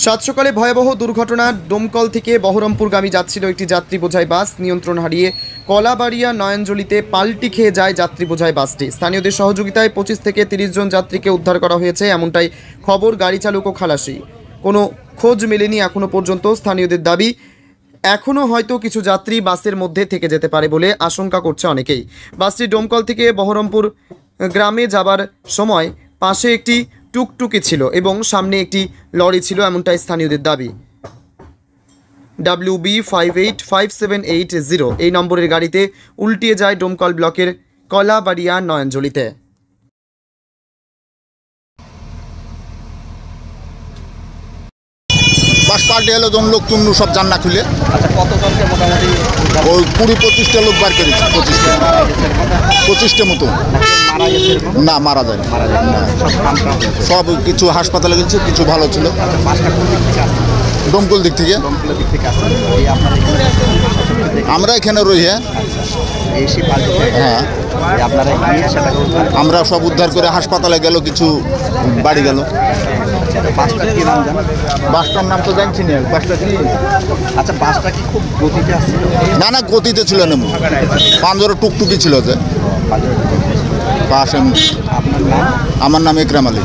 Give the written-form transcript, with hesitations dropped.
সাত সকালে ভয়াবহ দুর্ঘটনা। ডোমকল থেকে বহরমপুরগামী যাচ্ছিল একটি যাত্রী বোঝাই বাস। নিয়ন্ত্রণ হারিয়ে কলাবাড়িয়া নয়নজলিতে পাল্টি খেয়ে যায় যাত্রী বোঝাই বাসটি। স্থানীয়দের সহযোগিতায় 25 থেকে 30 জন যাত্রীকে উদ্ধার করা হয়েছে, এমনটাই খবর গাড়ি চালক ও খালাসি। কোনো খোঁজ মেলেনি এখনও পর্যন্ত। স্থানীয়দের দাবি, এখনও হয়তো কিছু যাত্রী বাসের মধ্যে থেকে যেতে পারে বলে আশঙ্কা করছে অনেকেই। বাসটি ডোমকল থেকে বহরমপুর গ্রামে যাবার সময় পাশে একটি টুকটুকি ছিল এবং সামনে একটি লরি ছিল, এমনটাই স্থানীয়দের দাবি। WB585780 এই নম্বরের গাড়িতে উল্টিয়ে যায় ডোমকল ব্লকের কলাবাড়িয়া নয়নজলিতে। বাস পাল্টে এলো, জন লোক চুন্নু সব জান্না খুলে। আচ্ছা, কতজনকে মোটামুটি? ওই 20-25টা লোক বার করেছে। 25টা মতো। মারা গেছে এরকম? না, মারা যায় মারা যায় না, সব কামটা সব কিছু হাসপাতালে গেছে, কিছু ভালো ছিল। আচ্ছা, বাসটা কোন দিক থেকে আসছে? ডোমকল দিক থেকে। দমকলের দিক থেকে আসছে। এই আপনার আমরা এখানে রই। হ্যাঁ, এসে পাল্টে হ্যাঁ, আপনারা গিয়ে সেটাকে উদ্ধার? আমরা সব উদ্ধার করে হাসপাতালে গেল, কিছু বাড়ি গেল। আচ্ছা, বাসটার কি নাম জানেন? বাসটার নাম তো জানছি না। বাসটা কি? আচ্ছা, বাসটা কি খুব গতিতে আসছিল? না না, গতিতে ছিল না, পাঁচজোড়া টুকটুকি ছিল যে পাশে। আপনার নাম? আমার নাম ইকরাম আলী।